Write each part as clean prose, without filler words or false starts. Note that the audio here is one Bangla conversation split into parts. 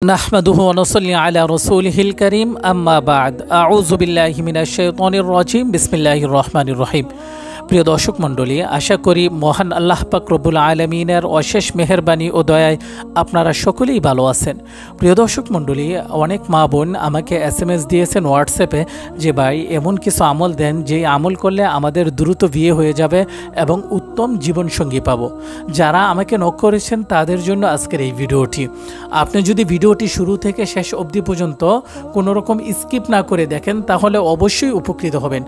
نحمده ونصلي على رسوله الكريم أما بعد أعوذ بالله من الشيطان الرجيم بسم الله الرحمن الرحيم। প্রিয় দর্শক মণ্ডলী, আশা করি মহান আল্লাহ পাক রব্বুল আলামিনের অশেষ মেহেরবানি ও দয়ায় আপনারা সকলেই ভালো আছেন। প্রিয় দর্শক মণ্ডলী, অনেক মা বোন আমাকে SMS দিয়েছেন হোয়াটসঅ্যাপে যে ভাই এমন কিছু আমল দেন যে আমল করলে আমাদের দ্রুত বিয়ে হয়ে যাবে এবং উত্তম জীবনসঙ্গী পাবো। যারা আমাকে নক করেছেন তাদের জন্য আজকের এই ভিডিওটি। আপনি যদি ভিডিওটি শুরু থেকে শেষ অবধি পর্যন্ত কোনো রকম স্কিপ না করে দেখেন তাহলে অবশ্যই উপকৃত হবেন।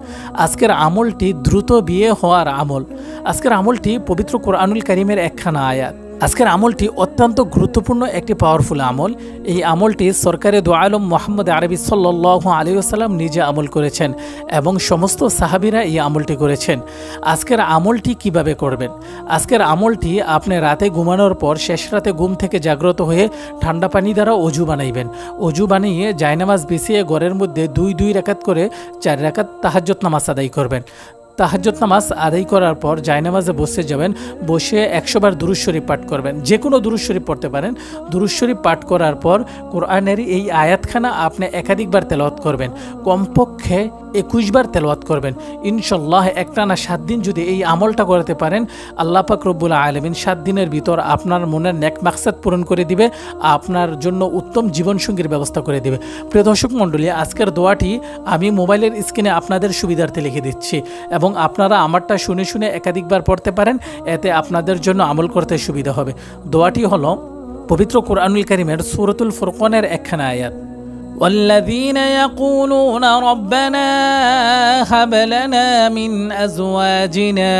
আজকের আমলটি দ্রুত বিয়ে হওয়ার আমল। আজকের আমলটি পবিত্র কোরআনুল কারীমের একখানা আয়াত। আজকের আমলটি অত্যন্ত গুরুত্বপূর্ণ একটি পাওয়ারফুল আমল। এই আমলটি সরকারে দু আলম মুহাম্মদ আরবি সাল্লাল্লাহু আলাইহি ওয়াসাল্লাম নিজে আমল করেছেন এবং সমস্ত সাহাবীরা এই আমলটি করেছেন। আজকের আমলটি কিভাবে করবেন? আজকের আমলটি আপনি রাতে ঘুমানোর পর শেষ রাতে ঘুম থেকে জাগ্রত হয়ে ঠান্ডা পানি দ্বারা অজু বানাইবেন। অজু বানিয়ে জায়নামাজ বিছিয়ে ঘরের মধ্যে দুই রাকাত করে 4 রাকাত তাহাজ্জুদ নামাজ আদায় করবেন। তাহাজ্জুদ নামাজ আদায় করার পর জায়নামাজে বসে যাবেন। বসে 100 বার দুরূদ শরীফ পাঠ করবেন। যে কোনো দুরূদ শরীফ পড়তে পারেন। দুরূদ শরীফ পাঠ করার পর কোরআনের এই আয়াতখানা আপনি একাধিকবার তেলাওয়াত করবেন। কমপক্ষে 21 বার তেলাওয়াত করবেন। ইনশাআল্লাহ একটানা 7 দিন যদি এই আমলটা করতে পারেন, আল্লাহ পাক রব্বুল আলামিন 7 দিনের ভিতর আপনার মনের নেক মাকসাদ পূরণ করে দিবে, আপনার জন্য উত্তম জীবনসঙ্গীর ব্যবস্থা করে দিবে। প্রিয় দর্শক মণ্ডলী, আজকের দোয়াটি আমি মোবাইলের স্ক্রিনে আপনাদের সুবিধার্থে লিখে দিচ্ছি এবং আপনারা আমারটা শুনে শুনে একাধিকবার পড়তে পারেন। এতে আপনাদের জন্য আমল করতে সুবিধা হবে। দোয়াটি হলো পবিত্র কোরআনুল কারীমের সূরাতুল ফুরকানের একখানা আয়াত। والذين يقولون ربنا هب لنا من أزواجنا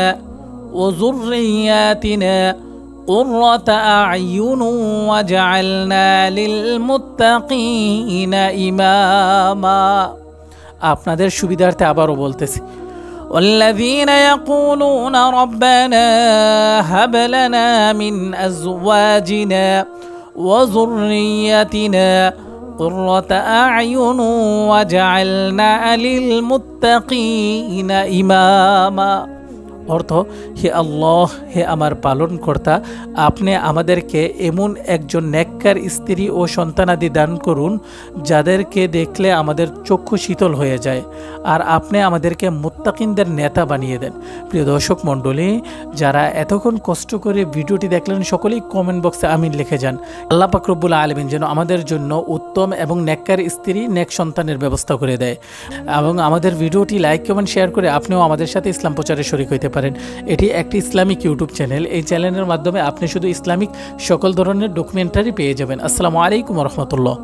وذرياتنا قرة أعين واجعلنا للمتقين إماما। আপনাদের সুবিধার্থে আবারও বলতেছি, والذين يقولون ربنا هب لنا من أزواجنا وذرياتنا قرة أعين واجعلنا للمتقين إماما। অর্থ, হে আল্লাহ, হে আমার পালনকর্তা, আপনি আমাদেরকে এমন একজন নেককার স্ত্রী ও সন্তানাদি দান করুন যাদেরকে দেখলে আমাদের চক্ষু শীতল হয়ে যায়, আর আপনি আমাদেরকে মুত্তাকিনদের নেতা বানিয়ে দেন। প্রিয় দর্শক মণ্ডলী, যারা এতক্ষণ কষ্ট করে ভিডিওটি দেখলেন সকলেই কমেন্ট বক্সে আমিন লিখে যান। আল্লাহ পাক রব্বুল আলামিন যেন আমাদের জন্য উত্তম এবং নেককার স্ত্রী, নেক সন্তানের ব্যবস্থা করে দেয়। এবং আমাদের ভিডিওটি লাইক কমেন্ট শেয়ার করে আপনিও আমাদের সাথে ইসলাম প্রচারে শরীক হইতে পারেন। এটি একটি ইসলামিক ইউটিউব চ্যানেল। এই চ্যানেলের মাধ্যমে আপনি শুধু ইসলামিক সকল ধরনের ডকুমেন্টারি পেয়ে যাবেন। আসসালামু আলাইকুম ওয়া রাহমাতুল্লাহ।